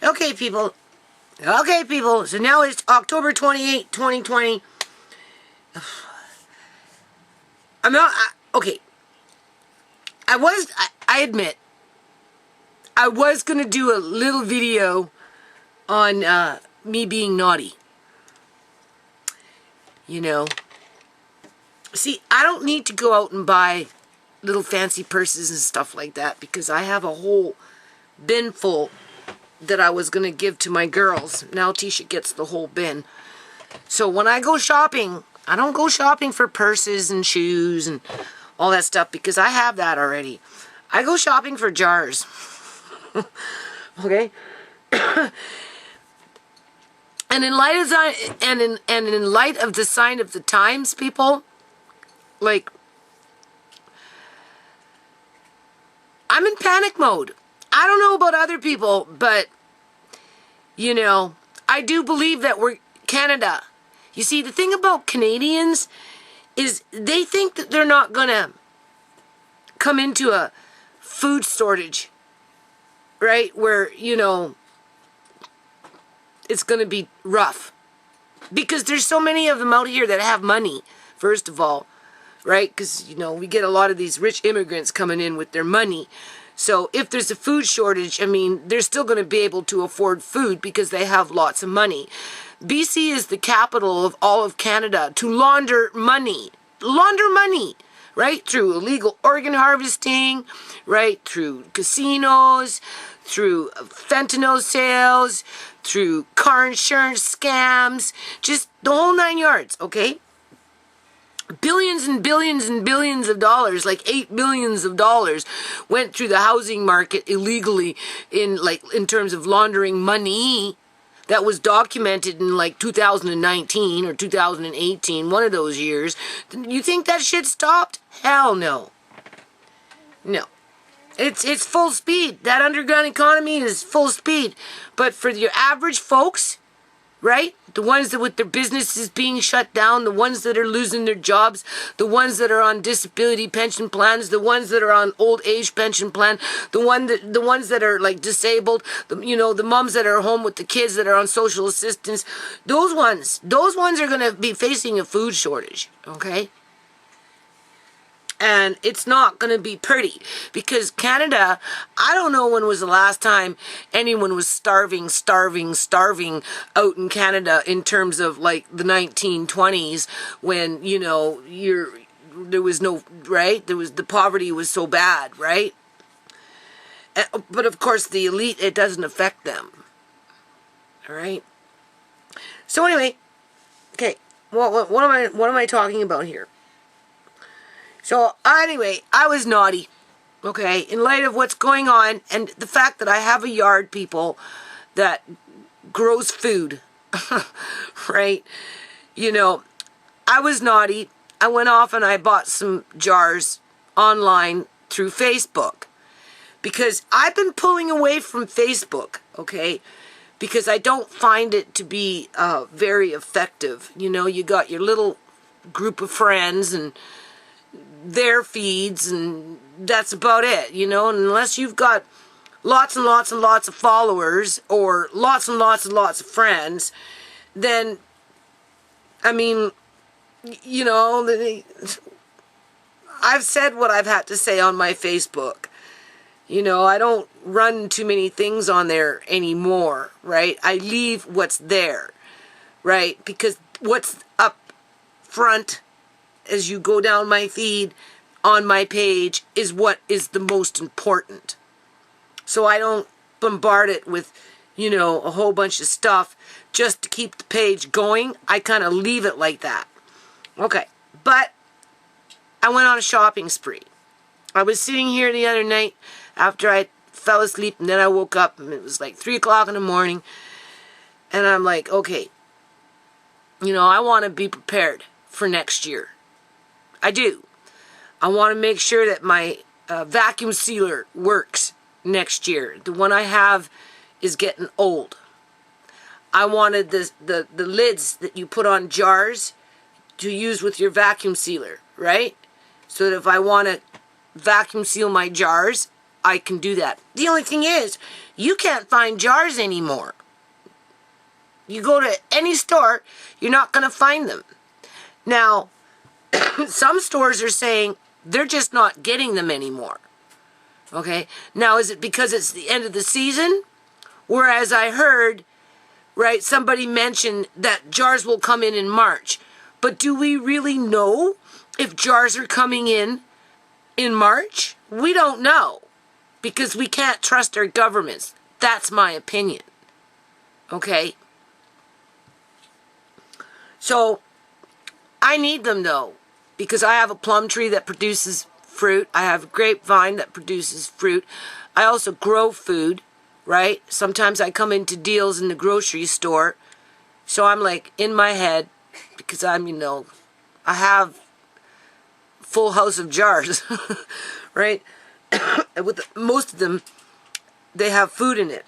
Okay, people. Okay, people. So now it's October 28, 2020. I'm not... okay. I admit, I was going to do a little video on me being naughty. You know. See, I don't need to go out and buy little fancy purses and stuff like that because I have a whole bin full that I was going to give to my girls. Now Tisha gets the whole bin. So when I go shopping, I don't go shopping for purses and shoes and all that stuff because I have that already. I go shopping for jars. Okay? And in light of the sign of the times, people, like, I'm in panic mode. I don't know about other people, but, you know, I do believe that we're Canada. You see, the thing about Canadians is they think that they're not going to come into a food shortage, right? Where, you know, it's going to be rough. Because there's so many of them out here that have money, first of all, right? Because, you know, we get a lot of these rich immigrants coming in with their money. So if there's a food shortage, I mean, they're still going to be able to afford food because they have lots of money. BC is the capital of all of Canada to launder money. Launder money, right? Through illegal organ harvesting, right? Through casinos, through fentanyl sales, through car insurance scams, just the whole 9 yards, okay? Billions and billions and billions of dollars, like $8 billion of dollars, went through the housing market illegally in terms of laundering money that was documented in like 2019 or 2018, one of those years. You think that shit stopped? Hell no. No. It's full speed. That underground economy is full speed. But for your average folks, right? The ones that with their businesses being shut down, the ones that are losing their jobs, the ones that are on disability pension plans, the ones that are on old age pension plan, the ones that are like disabled, the moms that are home with the kids that are on social assistance, those ones are going to be facing a food shortage, okay? And it's not going to be pretty because Canada, I don't know when was the last time anyone was starving out in Canada in terms of like the 1920s when, you know, there was no, right? The poverty was so bad, right? But of course the elite, it doesn't affect them. All right? So anyway, okay, what am I talking about here? So, anyway, I was naughty, okay, in light of what's going on and the fact that I have a yard, people, that grows food, right? You know, I was naughty. I went off and I bought some jars online through Facebook because I've been pulling away from Facebook, okay, because I don't find it to be very effective. You know, you got your little group of friends and their feeds and that's about it, you know, and unless you've got lots and lots and lots of followers or lots and lots and lots of friends, then, I mean, you know, I've said what I've had to say on my Facebook. You know, I don't run too many things on there anymore, right? I leave what's there, right? Because what's up front as you go down my feed on my page is what is the most important. So I don't bombard it with, you know, a whole bunch of stuff just to keep the page going. I kind of leave it like that. Okay, but I went on a shopping spree. I was sitting here the other night after I fell asleep and then I woke up and it was like 3 o'clock in the morning and I'm like, okay, you know, I want to be prepared for next year. I do. I want to make sure that my vacuum sealer works next year. The one I have is getting old. I wanted the lids that you put on jars to use with your vacuum sealer, right? So that if I want to vacuum seal my jars, I can do that. The only thing is, you can't find jars anymore. You go to any store, you're not going to find them. Now, some stores are saying they're just not getting them anymore. Okay? Now, is it because it's the end of the season? Whereas I heard, right, somebody mentioned that jars will come in March. But do we really know if jars are coming in March? We don't know. Because we can't trust our governments. That's my opinion. Okay? So, I need them though. Because I have a plum tree that produces fruit. I have a grapevine that produces fruit. I also grow food, right? Sometimes I come into deals in the grocery store. So I'm like in my head, because I'm, I have full house of jars, right? With most of them, they have food in it.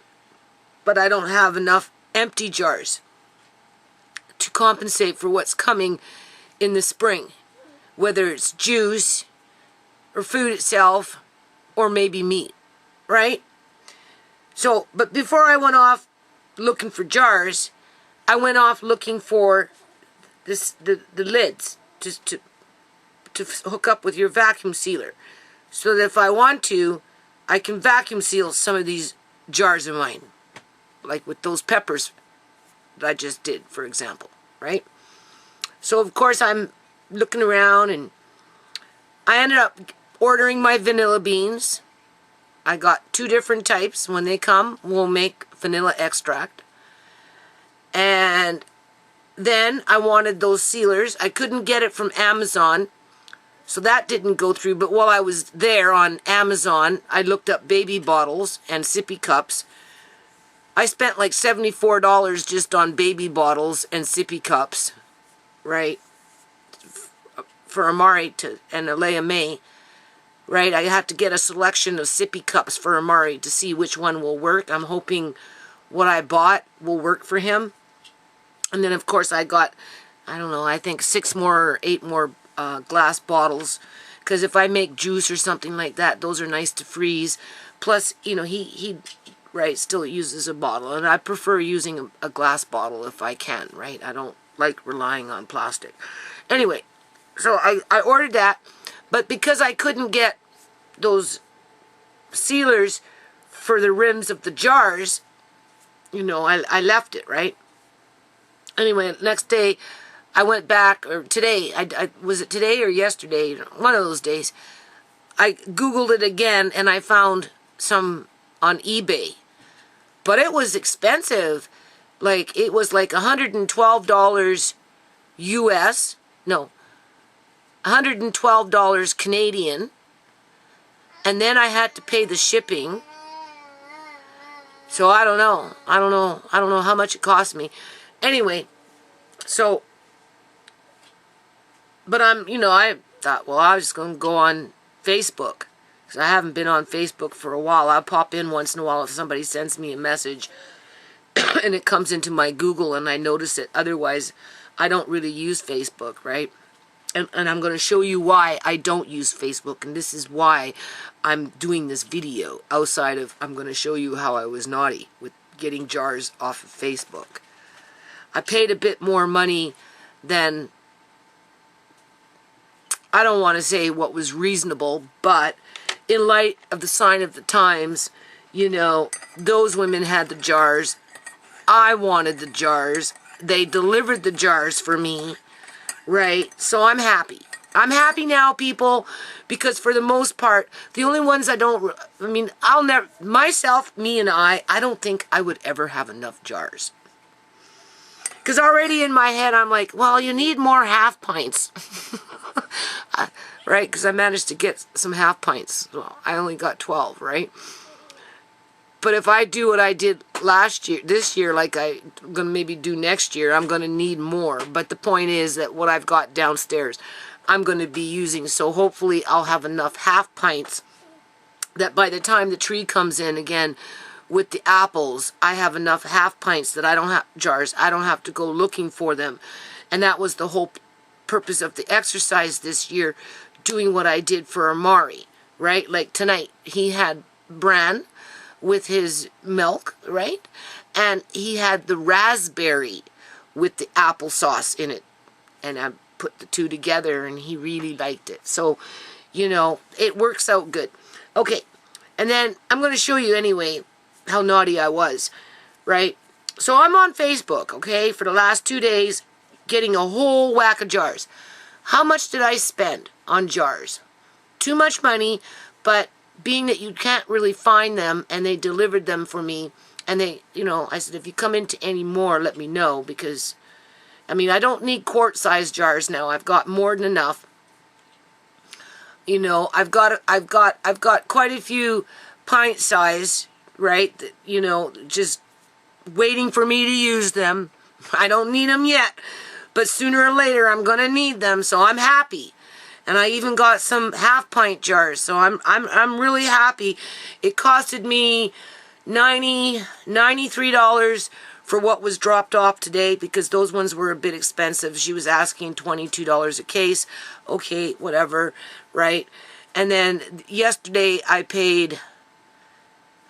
But I don't have enough empty jars to compensate for what's coming in the spring. Whether it's juice, or food itself, or maybe meat, right? So, but before I went off looking for jars, I went off looking for the lids to hook up with your vacuum sealer. So that if I want to, I can vacuum seal some of these jars of mine. Like with those peppers that I just did, for example, right? So of course I'm looking around, and I ended up ordering my vanilla beans. I got 2 different types. When they come, we'll make vanilla extract. And then I wanted those sealers. I couldn't get it from Amazon, so that didn't go through. But while I was there on Amazon, I looked up baby bottles and sippy cups. I spent like $74 just on baby bottles and sippy cups, right? For Amari and Alea May, right? I had to get a selection of sippy cups for Amari to see which one will work. I'm hoping what I bought will work for him. And then, of course, I got, I don't know, I think 6 more or 8 more glass bottles, because if I make juice or something like that, those are nice to freeze. Plus, he right, still uses a bottle, and I prefer using a glass bottle if I can, right? I don't like relying on plastic. Anyway, so I ordered that, but because I couldn't get those sealers for the rims of the jars, I left it, right? Anyway, next day, I went back, or today, was it today or yesterday? One of those days. I Googled it again, and I found some on eBay. But it was expensive. Like, it was like $112 US. No, $112 Canadian. And then I had to pay the shipping. So I don't know. I don't know how much it cost me. Anyway, so, but I thought, well, I was just going to go on Facebook. Because I haven't been on Facebook for a while. I'll pop in once in a while if somebody sends me a message and it comes into my Google and I notice it. Otherwise, I don't really use Facebook, right? And I'm going to show you why I don't use Facebook. And this is why I'm doing this video. Outside of, I'm going to show you how I was naughty with getting jars off of Facebook. I paid a bit more money than, I don't want to say what was reasonable, but in light of the sign of the times, those women had the jars. I wanted the jars. They delivered the jars for me, right? So I'm happy. I'm happy now, people, because for the most part, the only ones I'll never, myself, me and I don't think I would ever have enough jars. Because already in my head, I'm like, well, you need more half pints. Right? Because I managed to get some half pints. Well, I only got 12, right? But if I do what I did this year, like I'm going to maybe do next year, I'm going to need more. But the point is that what I've got downstairs, I'm going to be using. So hopefully I'll have enough half pints that by the time the tree comes in again, with the apples, I have enough half pints that I don't have jars. I don't have to go looking for them. And that was the whole purpose of the exercise this year, doing what I did for Amari, right? Like tonight, he had bran with his milk, right? And he had the raspberry with the applesauce in it. And I put the two together, and he really liked it. So, you know, it works out good. Okay, and then I'm going to show you anyway how naughty I was, right? So I'm on Facebook, okay, for the last 2 days, getting a whole whack of jars. How much did I spend on jars? Too much money, but being that you can't really find them, and they delivered them for me, and they, you know, I said, if you come into any more, let me know, because, I mean, I don't need quart-sized jars now. I've got more than enough. You know, I've got quite a few pint size, right? That, you know, just waiting for me to use them. I don't need them yet, but sooner or later I'm gonna need them, so I'm happy. And I even got some half pint jars, so I'm really happy. It costed me $93 for what was dropped off today, because those ones were a bit expensive. She was asking $22 a case. Okay, whatever, right? And then yesterday I paid,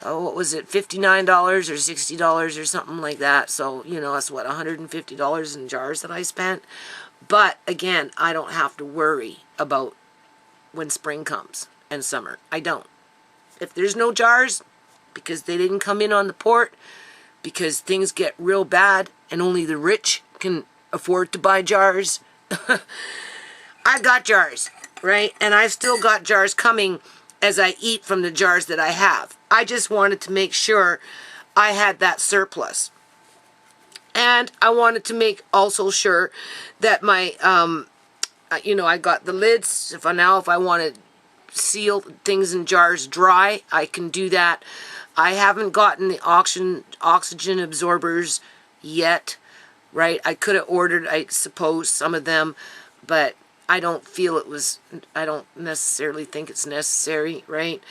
oh, what was it, $59 or $60 or something like that. So, you know, that's what, $150 in jars that I spent. But again, I don't have to worry about when spring comes and summer. I don't. If there's no jars, because they didn't come in on the port, because things get real bad and only the rich can afford to buy jars, I got jars, right? And I've still got jars coming as I eat from the jars that I have. I just wanted to make sure I had that surplus. And I wanted to make also sure that my, you know, I got the lids. If I want to seal things in jars dry, I can do that. I haven't gotten the oxygen absorbers yet, right? I could have ordered, I suppose, some of them, but I don't feel it was, I don't necessarily think it's necessary, right?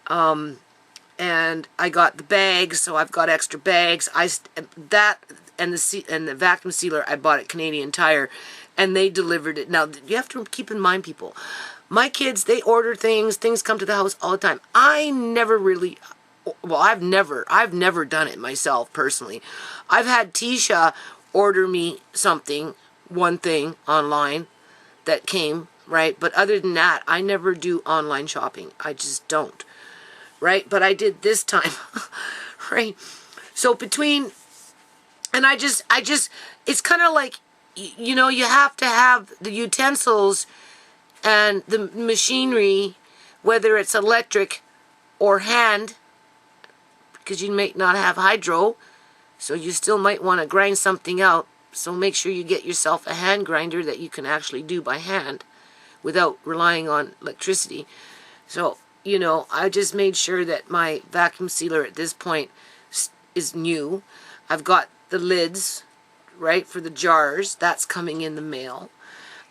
And I got the bags, so I've got extra bags. That and the vacuum sealer I bought at Canadian Tire, and they delivered it. Now, you have to keep in mind, people, my kids, they order things come to the house all the time. I never really, well, I've never done it myself, personally. I've had Tisha order me something, one thing, online, that came, right? But other than that, I never do online shopping. I just don't, right? But I did this time, right? So between, and I just, it's kind of like, you know, you have to have the utensils and the machinery, whether it's electric or hand, because you might not have hydro, so you still might want to grind something out. So make sure you get yourself a hand grinder that you can actually do by hand without relying on electricity. So, you know, I just made sure that my vacuum sealer at this point is new. I've got the lids, right, for the jars. That's coming in the mail.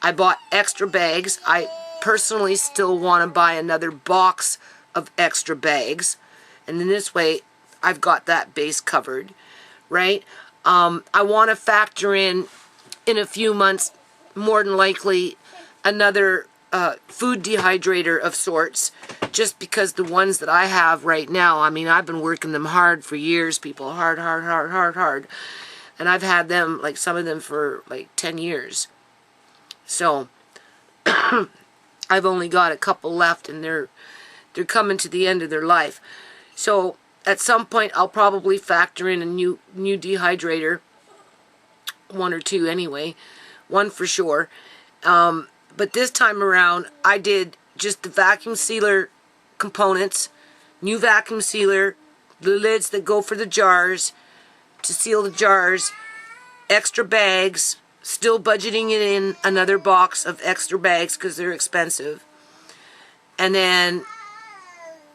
I bought extra bags. I personally still want to buy another box of extra bags. And in this way, I've got that base covered, right? I want to factor in a few months, more than likely, another food dehydrator of sorts, just because the ones that I have right now, I mean, I've been working them hard for years, people, hard. And I've had them, like some of them for like 10 years. So, I've only got a couple left, and they're coming to the end of their life. So, at some point, I'll probably factor in a new dehydrator. One or two anyway. One for sure. But this time around, I did just the vacuum sealer components. New vacuum sealer. The lids that go for the jars. To seal the jars. Extra bags. Still budgeting it in another box of extra bags because they're expensive. And then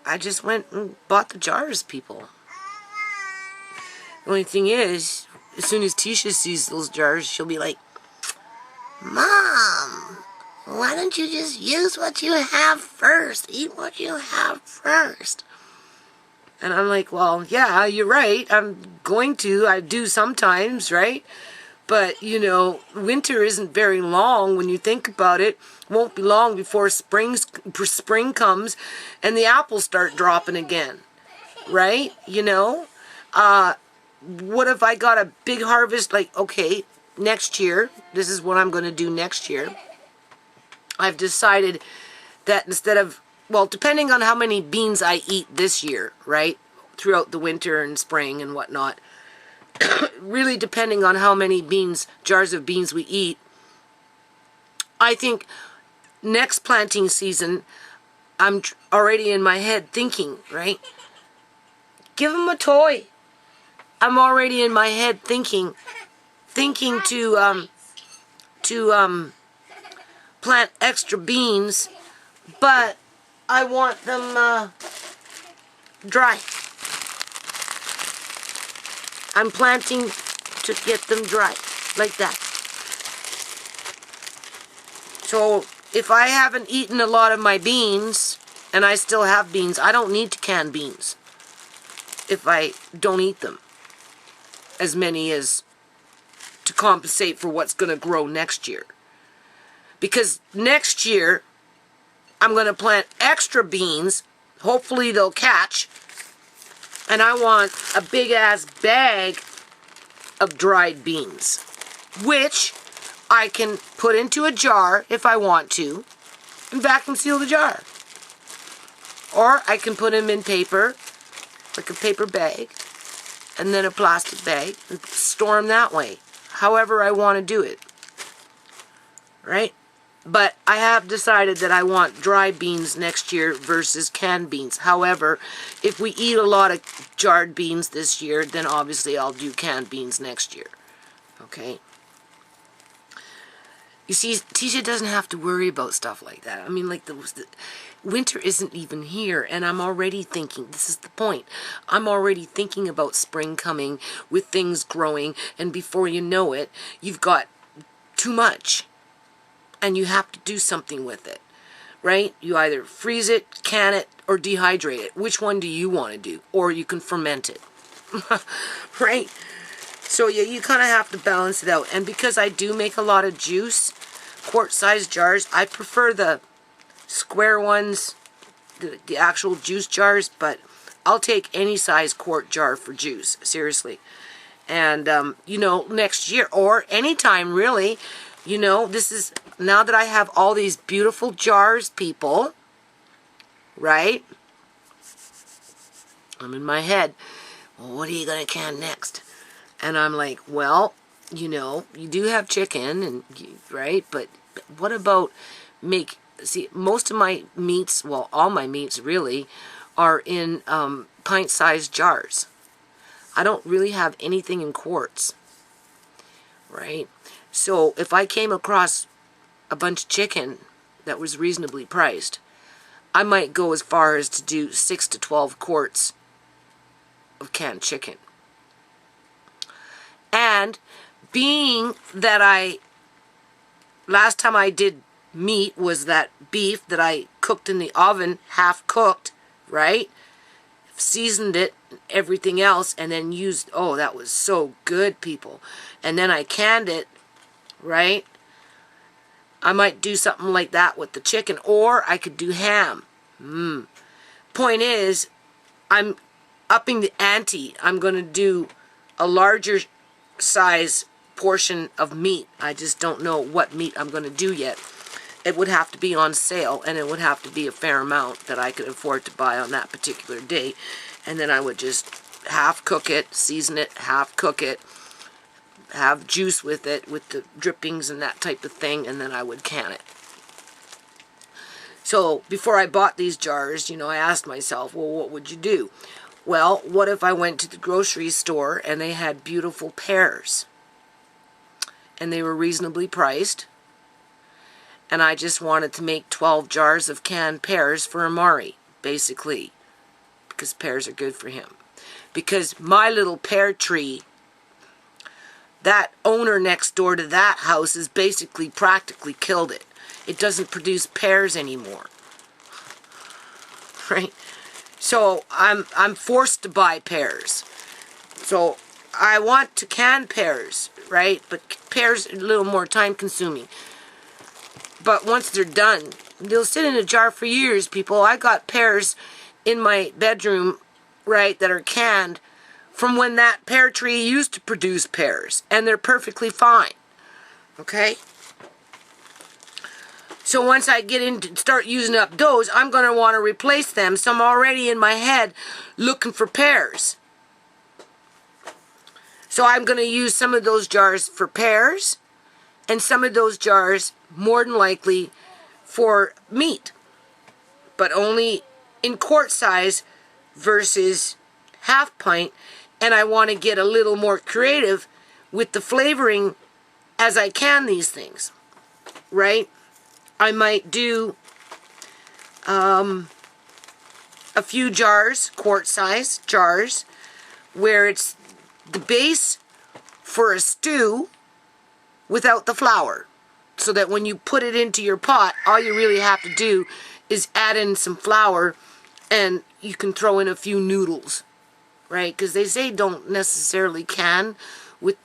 I just went and bought the jars, people. The only thing is, as soon as Tisha sees those jars, she'll be like, Mom, why don't you just use what you have first? Eat what you have first. And I'm like, well, yeah, you're right. I'm going to. I do sometimes, right? But, you know, winter isn't very long when you think about it. Won't be long before spring comes and the apples start dropping again. Right? You know? What if I got a big harvest? Like, okay, next year, this is what I'm going to do next year. I've decided that instead of, well, depending on how many beans I eat this year, right? Throughout the winter and spring and whatnot. Really depending on how many jars of beans we eat. I think next planting season, I'm already in my head thinking, right? Give them a toy. I'm already in my head thinking to plant extra beans, but I want them dry. I'm planting to get them dry, like that. So if I haven't eaten a lot of my beans, and I still have beans, I don't need to can beans if I don't eat them. As many as to compensate for what's going to grow next year. Because next year, I'm going to plant extra beans. Hopefully they'll catch. And I want a big-ass bag of dried beans, which I can put into a jar if I want to and vacuum seal the jar. Or I can put them in paper, like a paper bag, and then a plastic bag, and store them that way. However I want to do it. Right? But I have decided that I want dry beans next year versus canned beans. However, if we eat a lot of jarred beans this year, then obviously I'll do canned beans next year. Okay? You see, Tisha doesn't have to worry about stuff like that. I mean, like, the winter isn't even here, and I'm already thinking, this is the point, I'm already thinking about spring coming with things growing, and before you know it, you've got too much. And you have to do something with it, right? You either freeze it, can it, or dehydrate it. Which one do you want to do? Or you can ferment it, right? So yeah, you kind of have to balance it out. And because I do make a lot of juice, quart-sized jars, I prefer the square ones, the actual juice jars, but I'll take any size quart jar for juice, seriously. And, you know, next year, or anytime really, you know, this is, now that I have all these beautiful jars, people, right? I'm in my head, well, what are you going to can next? And I'm like, well, you know, you do have chicken, and right? But what about see, most of my meats, well, all my meats really, are in pint-sized jars. I don't really have anything in quarts, right? So if I came across a bunch of chicken that was reasonably priced, I might go as far as to do 6 to 12 quarts of canned chicken. And being that last time I did meat was that beef that I cooked in the oven, half cooked, right? Seasoned it, everything else, and then used, oh, that was so good, people. And then I canned it, right? I might do something like that with the chicken, or I could do ham. Point is, I'm upping the ante. I'm going to do a larger size portion of meat. I just don't know what meat I'm going to do yet. It would have to be on sale, and it would have to be a fair amount that I could afford to buy on that particular day. And then I would just half cook it, season it, half cook it, have juice with it, with the drippings and that type of thing, and then I would can it. So before I bought these jars, you know, I asked myself, well, what would you do? Well, what if I went to the grocery store and they had beautiful pears, and they were reasonably priced, and I just wanted to make 12 jars of canned pears for Amari, basically, because pears are good for him. Because my little pear tree, that owner next door to that house has basically practically killed it. It doesn't produce pears anymore. Right? So I'm forced to buy pears. So I want to can pears, right? But pears are a little more time consuming. But once they're done, they'll sit in a jar for years, people. I got pears in my bedroom, right, that are canned from when that pear tree used to produce pears. And they're perfectly fine. Okay? So once I get into start using up those, I'm going to want to replace them. So I'm already in my head looking for pears. So I'm going to use some of those jars for pears and some of those jars more than likely for meat. But only in quart size versus half pint. And I want to get a little more creative with the flavoring as I can these things. Right? I might do a few jars, quart size jars, where it's the base for a stew without the flour. So that when you put it into your pot, all you really have to do is add in some flour and you can throw in a few noodles. Right? Because they say don't necessarily can with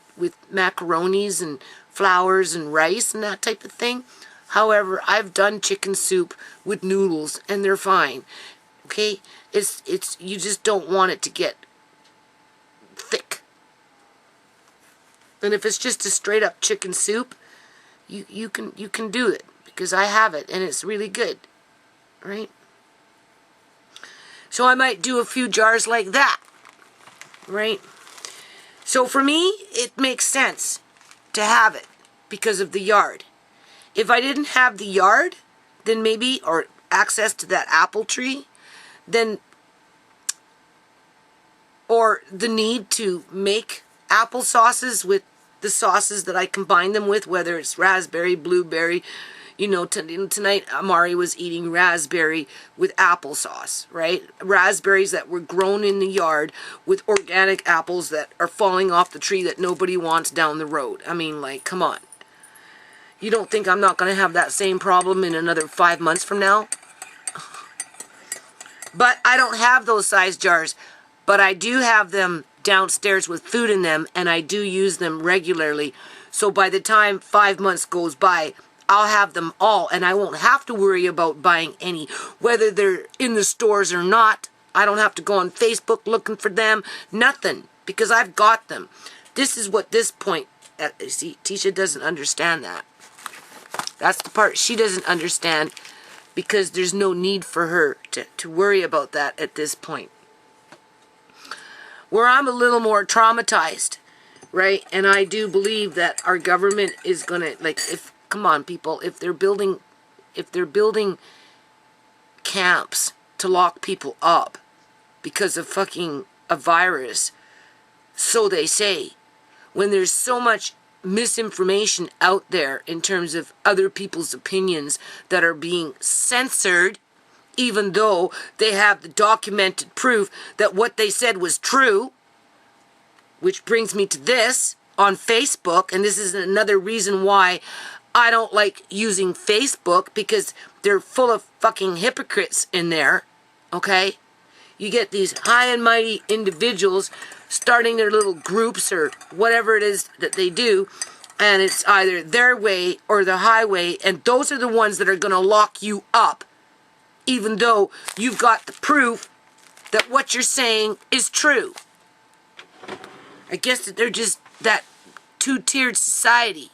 macaronis and flours and rice and that type of thing. However, I've done chicken soup with noodles and they're fine. Okay? It's you just don't want it to get thick. And if it's just a straight up chicken soup, you can do it because I have it and it's really good. Right? So I might do a few jars like that. Right? So for me, it makes sense to have it because of the yard. If I didn't have the yard, then maybe, or access to that apple tree, then, or the need to make apple sauces with the sauces that I combine them with, whether it's raspberry, blueberry, you know, tonight Amari was eating raspberry with applesauce, right? Raspberries that were grown in the yard with organic apples that are falling off the tree that nobody wants down the road. I mean, like, come on. You don't think I'm not going to have that same problem in another 5 months from now? But I don't have those size jars. But I do have them downstairs with food in them, and I do use them regularly. So by the time 5 months goes by, I'll have them all, and I won't have to worry about buying any, whether they're in the stores or not. I don't have to go on Facebook looking for them. Nothing, because I've got them. This is what this point, see, Tisha doesn't understand that. That's the part she doesn't understand because there's no need for her to worry about that at this point. Where I'm a little more traumatized, right? And I do believe that our government is going to, like, come on, people, if they're building camps to lock people up because of fucking a virus, so they say, when there's so much misinformation out there in terms of other people's opinions that are being censored, even though they have the documented proof that what they said was true, which brings me to this on Facebook, and this is another reason why I don't like using Facebook, because they're full of fucking hypocrites in there, okay? You get these high and mighty individuals starting their little groups or whatever it is that they do, and it's either their way or the highway, and those are the ones that are going to lock you up, even though you've got the proof that what you're saying is true. I guess that they're just that two-tiered society.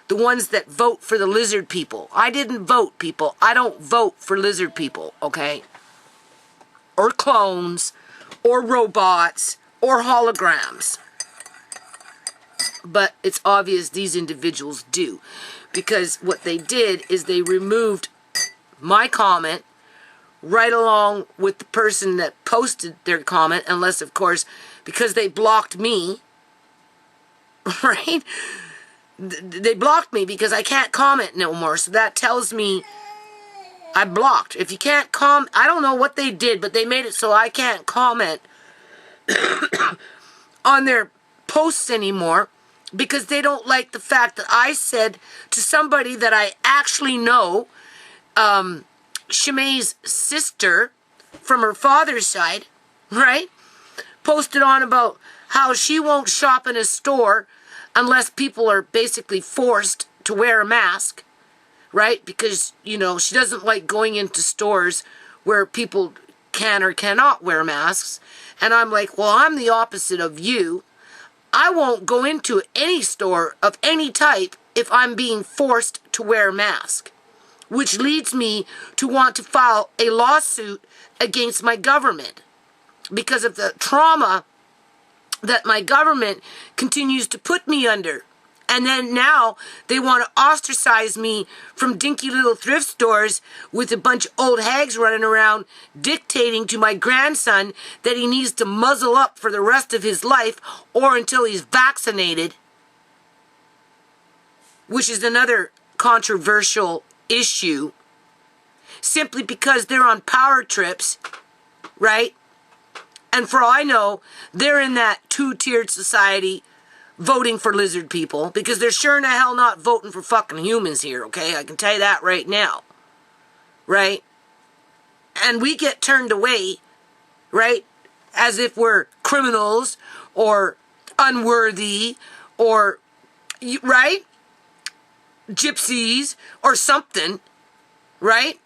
The ones that vote for the lizard people. I didn't vote, people. I don't vote for lizard people, okay? Or clones, or robots, or holograms. But it's obvious these individuals do. Because what they did is they removed my comment right along with the person that posted their comment, unless, of course, because they blocked me, right? They blocked me because I can't comment no more. So that tells me I blocked. If you can't comment, I don't know what they did, but they made it so I can't comment on their posts anymore because they don't like the fact that I said to somebody that I actually know, ShaMay's sister from her father's side, right? Posted on about how she won't shop in a store unless people are basically forced to wear a mask, right? Because, you know, she doesn't like going into stores where people can or cannot wear masks. And I'm like, well, I'm the opposite of you. I won't go into any store of any type if I'm being forced to wear a mask, which leads me to want to file a lawsuit against my government because of the trauma that my government continues to put me under. And then now they want to ostracize me from dinky little thrift stores with a bunch of old hags running around dictating to my grandson that he needs to muzzle up for the rest of his life or until he's vaccinated, which is another controversial issue, simply because they're on power trips, right? And for all I know, they're in that two-tiered society voting for lizard people, because they're sure in the hell not voting for fucking humans here, okay? I can tell you that right now, right? And we get turned away, right? As if we're criminals or unworthy or, right? Gypsies or something, right?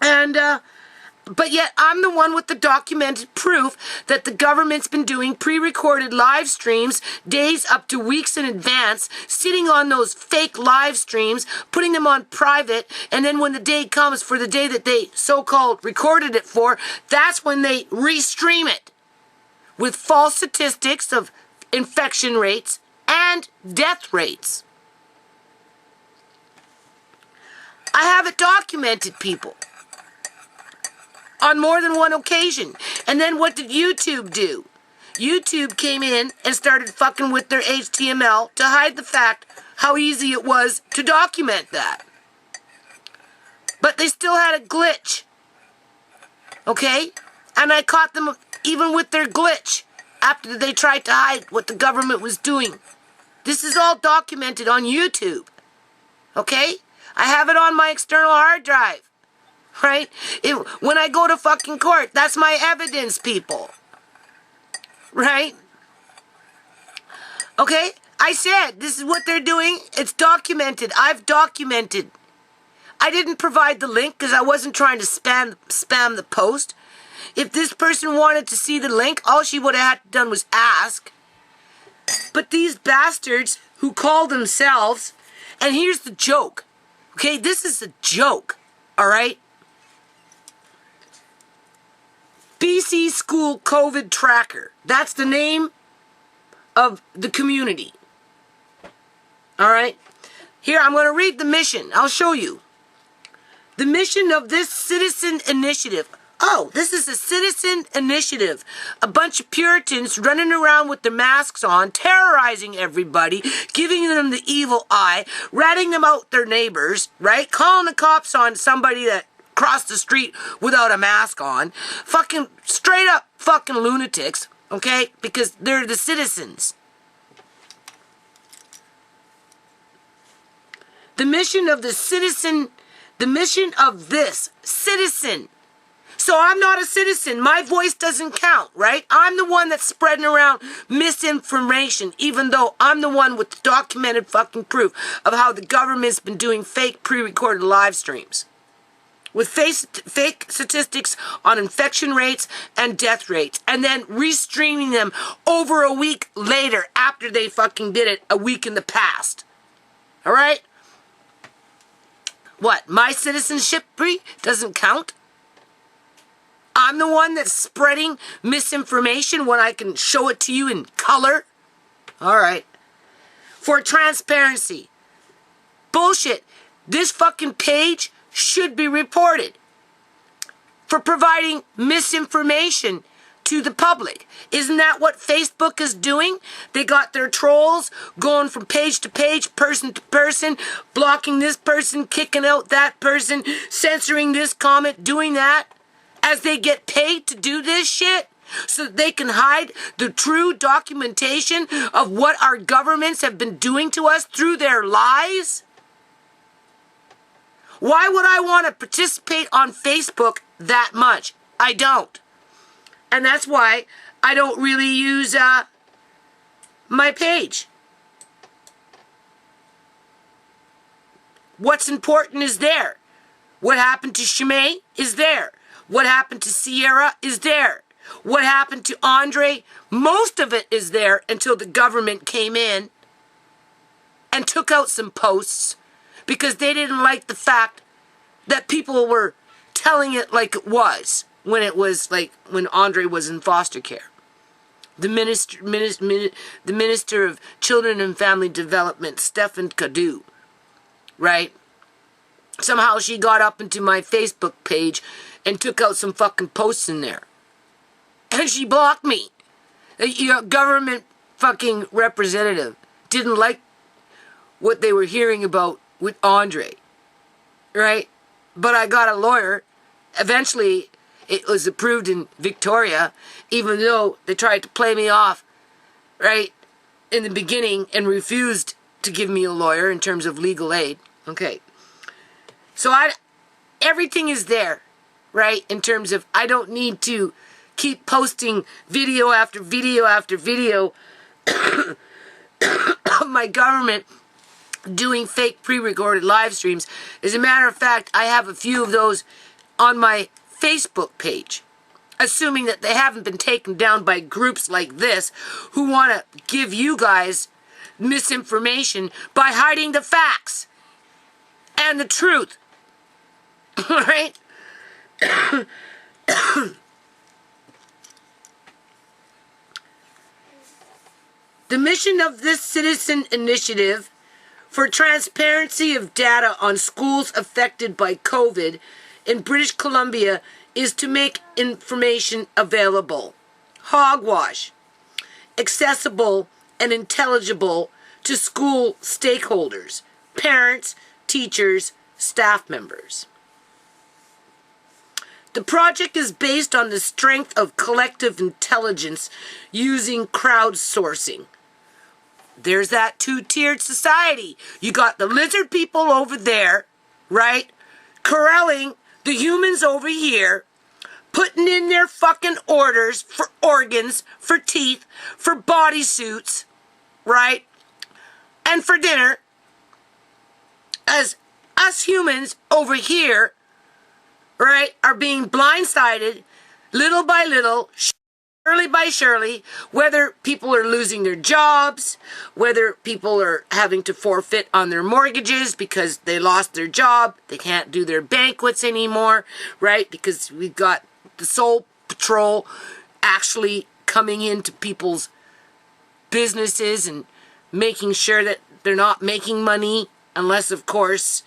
And, but yet I'm the one with the documented proof that the government's been doing pre-recorded live streams days up to weeks in advance, sitting on those fake live streams, putting them on private, and then when the day comes for the day that they so-called recorded it for, that's when they restream it with false statistics of infection rates and death rates. I have it documented, people, on more than one occasion. And then what did YouTube do? YouTube came in and started fucking with their HTML to hide the fact how easy it was to document that. But they still had a glitch. Okay? And I caught them even with their glitch after they tried to hide what the government was doing. This is all documented on YouTube. Okay? I have it on my external hard drive. Right? When I go to fucking court, that's my evidence, people. Right? Okay? I said, this is what they're doing. It's documented. I've documented. I didn't provide the link because I wasn't trying to spam the post. If this person wanted to see the link, all she would have had done was ask. But these bastards who call themselves, and here's the joke. Okay, this is a joke. All right? BC School COVID Tracker. That's the name of the community. All right? Here, I'm going to read the mission. I'll show you. The mission of this citizen initiative. Oh, this is a citizen initiative. A bunch of Puritans running around with their masks on, terrorizing everybody, giving them the evil eye, ratting them out their neighbors, right? Calling the cops on somebody that crossed the street without a mask on. Fucking straight up fucking lunatics, okay? Because they're the citizens. The mission of the citizen, the mission of this citizen. So I'm not a citizen. My voice doesn't count, right? I'm the one that's spreading around misinformation, even though I'm the one with the documented fucking proof of how the government's been doing fake pre-recorded live streams with fake statistics on infection rates and death rates, and then restreaming them over a week later after they fucking did it a week in the past. All right? What? My citizenship doesn't count? I'm the one that's spreading misinformation when I can show it to you in color? All right. For transparency. Bullshit. This fucking page should be reported for providing misinformation to the public. Isn't that what Facebook is doing? They got their trolls going from page to page, person to person, blocking this person, kicking out that person, censoring this comment, doing that, as they get paid to do this shit so that they can hide the true documentation of what our governments have been doing to us through their lies? Why would I want to participate on Facebook that much? I don't. And that's why I don't really use my page. What's important is there. What happened to ShaMay is there. What happened to Ciera is there. What happened to Andre, most of it is there until the government came in and took out some posts because they didn't like the fact that people were telling it like it was when Andre was in foster care. The minister of Children and Family Development, Stephen Cadu, right? Somehow she got up into my Facebook page and took out some fucking posts in there. And she blocked me. Your government fucking representative didn't like what they were hearing about with Andre, right? But I got a lawyer. Eventually, it was approved in Victoria, even though they tried to play me off, right, in the beginning and refused to give me a lawyer in terms of legal aid. Okay. So everything is there, right, in terms of I don't need to keep posting video after video after video of my government doing fake pre-recorded live streams. As a matter of fact, I have a few of those on my Facebook page, assuming that they haven't been taken down by groups like this who want to give you guys misinformation by hiding the facts and the truth. Right? The mission of this citizen initiative for transparency of data on schools affected by COVID in British Columbia is to make information available, hogwash, accessible and intelligible to school stakeholders, parents, teachers, staff members. The project is based on the strength of collective intelligence using crowdsourcing. There's that two-tiered society. You got the lizard people over there, right? Corralling the humans over here, putting in their fucking orders for organs, for teeth, for bodysuits, right? And for dinner. As us humans over here, right, are being blindsided little by little, surely by surely, whether people are losing their jobs, whether people are having to forfeit on their mortgages because they lost their job, they can't do their banquets anymore, right, because we've got the Soul Patrol actually coming into people's businesses and making sure that they're not making money, unless, of course,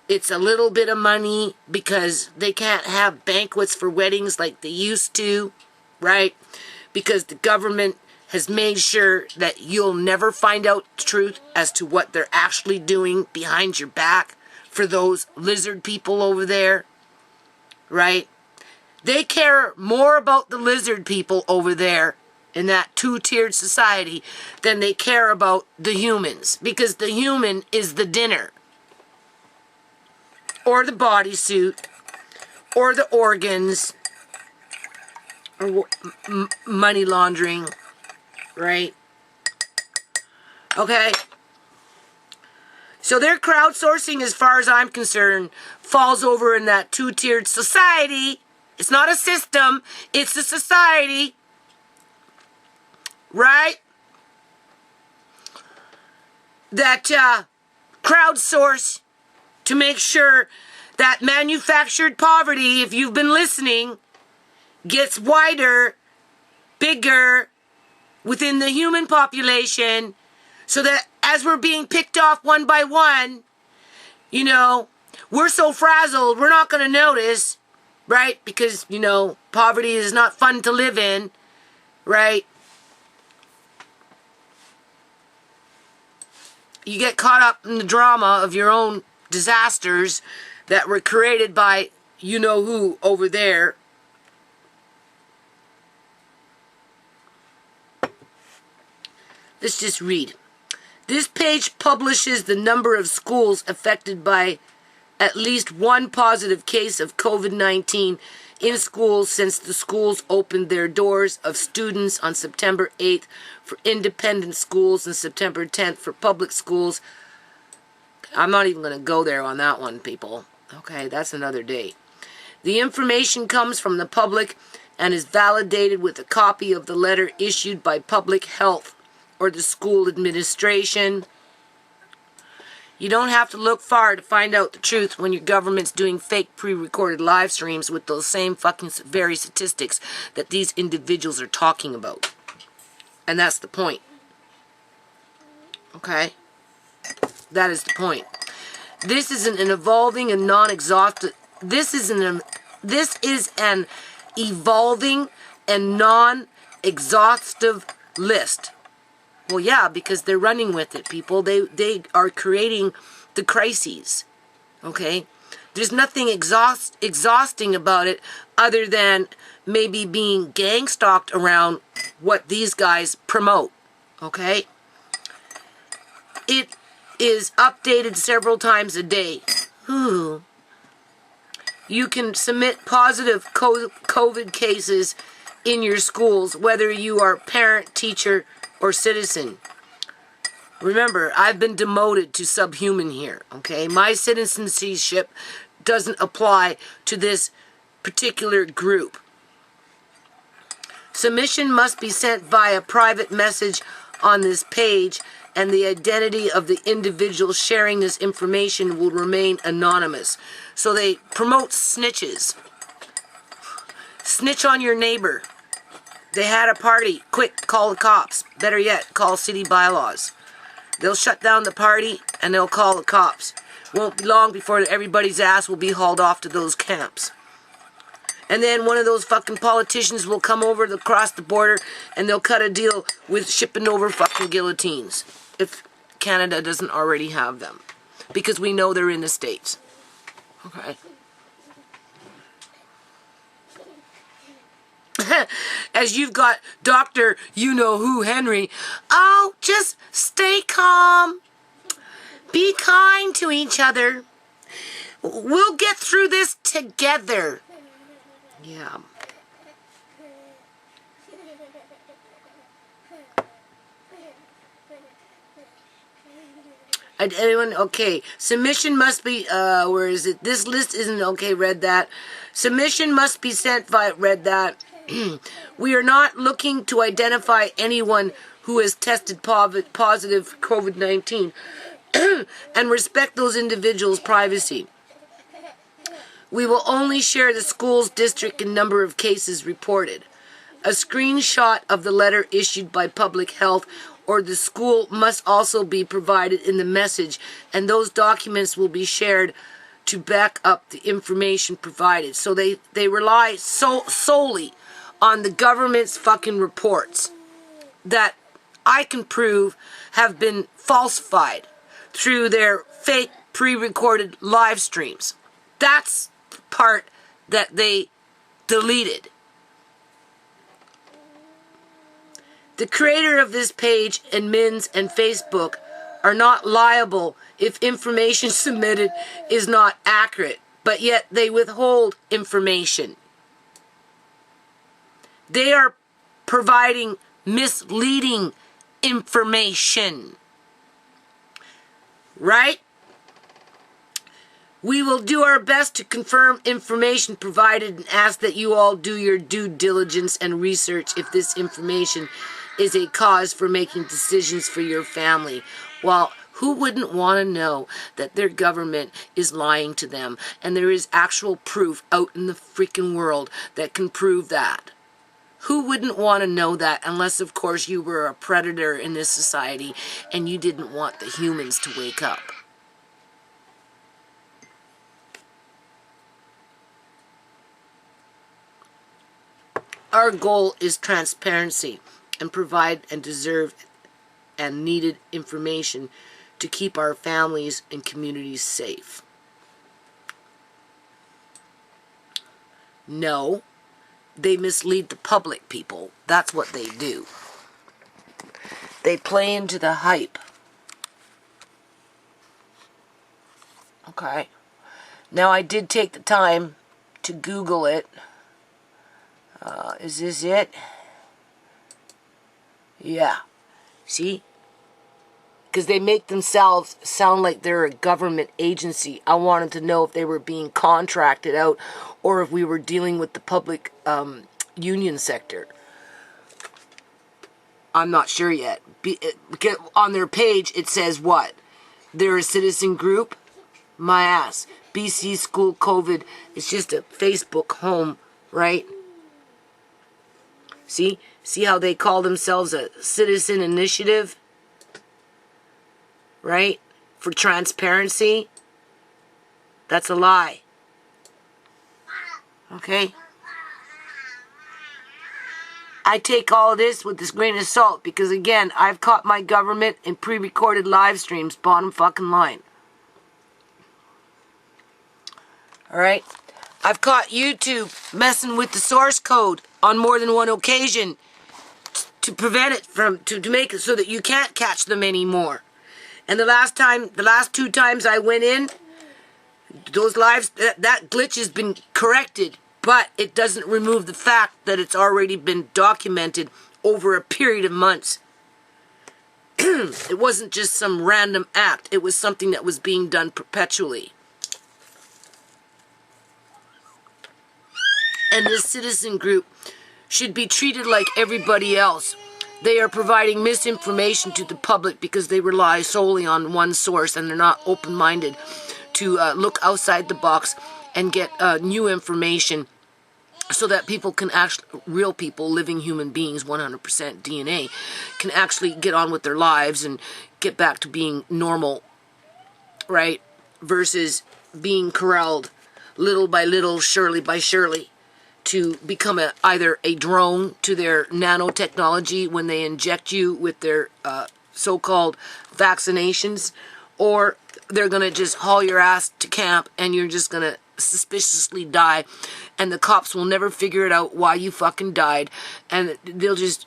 it's a little bit of money because they can't have banquets for weddings like they used to, right? Because the government has made sure that you'll never find out the truth as to what they're actually doing behind your back for those lizard people over there, right? They care more about the lizard people over there in that two-tiered society than they care about the humans, because the human is the dinner, or the bodysuit, or the organs, or money laundering, right? Okay? So their crowdsourcing, as far as I'm concerned, falls over in that two-tiered society. It's not a system, it's a society. Right? That crowdsource to make sure that manufactured poverty, if you've been listening, gets wider, bigger within the human population, so that as we're being picked off one by one, you know, we're so frazzled, we're not going to notice, right? Because, you know, poverty is not fun to live in, right? You get caught up in the drama of your own disasters that were created by you-know-who over there. Let's just read. This page publishes the number of schools affected by at least one positive case of COVID-19 in schools since the schools opened their doors of students on September 8th for independent schools and September 10th for public schools. I'm not even going to go there on that one, people. Okay, that's another day. The information comes from the public and is validated with a copy of the letter issued by public health or the school administration. You don't have to look far to find out the truth when your government's doing fake pre-recorded live streams with those same fucking very statistics that these individuals are talking about. And that's the point. Okay? That is the point. This is an evolving and non-exhaustive... This is an evolving and non-exhaustive list. Well, yeah, because they're running with it, people. They are creating the crises. Okay? There's nothing exhausting about it other than maybe being gang-stalked around what these guys promote. Okay? It is updated several times a day. Ooh. You can submit positive COVID cases in your schools, whether you are parent, teacher, or citizen. Remember, I've been demoted to subhuman here, okay? My citizenship doesn't apply to this particular group. Submission must be sent via private message on this page, and the identity of the individual sharing this information will remain anonymous. So they promote snitches. Snitch on your neighbor. They had a party. Quick, call the cops. Better yet, call city bylaws. They'll shut down the party and they'll call the cops. Won't be long before everybody's ass will be hauled off to those camps. And then one of those fucking politicians will come over across the border and they'll cut a deal with shipping over fucking guillotines. If Canada doesn't already have them. Because we know they're in the States. Okay. As you've got Dr. You-know-who Henry. Oh, just stay calm. Be kind to each other. We'll get through this together. Yeah. Anyone? Okay. Submission must be, where is it? This list isn't okay, read that. Submission must be sent via, read that. We are not looking to identify anyone who has tested positive for COVID-19 and respect those individuals' privacy. We will only share the school's district and number of cases reported. A screenshot of the letter issued by public health or the school must also be provided in the message, and those documents will be shared to back up the information provided. So they rely solely on the government's fucking reports that I can prove have been falsified through their fake pre-recorded live streams. That's the part that they deleted. The creator of this page, admins, and Facebook are not liable if information submitted is not accurate, but yet they withhold information. They are providing misleading information. Right? We will do our best to confirm information provided and ask that you all do your due diligence and research if this information is a cause for making decisions for your family. Well, who wouldn't want to know that their government is lying to them and there is actual proof out in the freaking world that can prove that? Who wouldn't want to know that unless, of course, you were a predator in this society and you didn't want the humans to wake up? Our goal is transparency and provide and deserve and needed information to keep our families and communities safe. No, they mislead the public, people. That's what they do. They play into the hype. Okay. Now, I did take the time to Google it. Is this it? Yeah. See? Because they make themselves sound like they're a government agency. I wanted to know if they were being contracted out or if we were dealing with the public union sector. I'm not sure yet. On their page, it says what? They're a citizen group? My ass. BC School COVID. It's just a Facebook home, right? See? See how they call themselves a citizen initiative? Right? For transparency? That's a lie. Okay? I take all of this with this grain of salt because, again, I've caught my government in pre-recorded live streams, bottom fucking line. Alright? I've caught YouTube messing with the source code on more than one occasion to prevent it from, to make it so that you can't catch them anymore. And the last 2 times I went in, those lives, that glitch has been corrected, but it doesn't remove the fact that it's already been documented over a period of months. It wasn't just some random act. It was something that was being done perpetually. And this citizen group should be treated like everybody else. They are providing misinformation to the public because they rely solely on one source and they're not open-minded to look outside the box and get new information so that people can actually, real people, living human beings, 100% DNA, can actually get on with their lives and get back to being normal, right? Versus being corralled little by little, surely by surely, to become either a drone to their nanotechnology when they inject you with their so-called vaccinations, or they're going to just haul your ass to camp and you're just going to suspiciously die, and the cops will never figure it out why you fucking died, and they'll just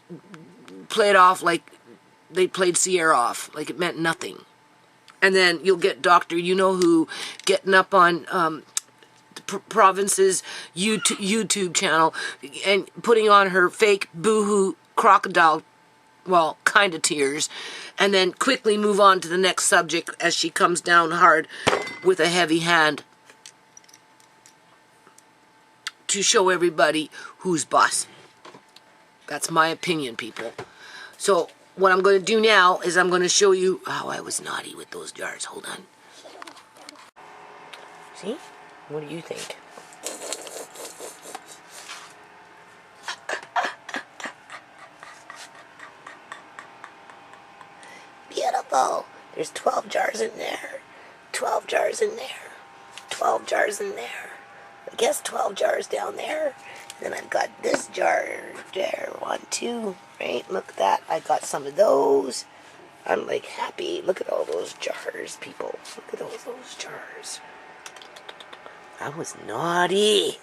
play it off like they played Ciera off, like it meant nothing. And then you'll get Dr. You-know-who getting up on province's YouTube channel and putting on her fake boohoo crocodile, well, kind of tears, and then quickly move on to the next subject as she comes down hard with a heavy hand to show everybody who's boss. That's my opinion, people. So what I'm going to do now is I'm going to show you how I was naughty with those jars. Hold on. See? What do you think? Beautiful. There's 12 jars in there. 12 jars in there. 12 jars in there. I guess 12 jars down there. And then I've got this jar there. 1, 2, right? Look at that. I got some of those. I'm like happy. Look at all those jars, people. Look at all those jars. I was naughty.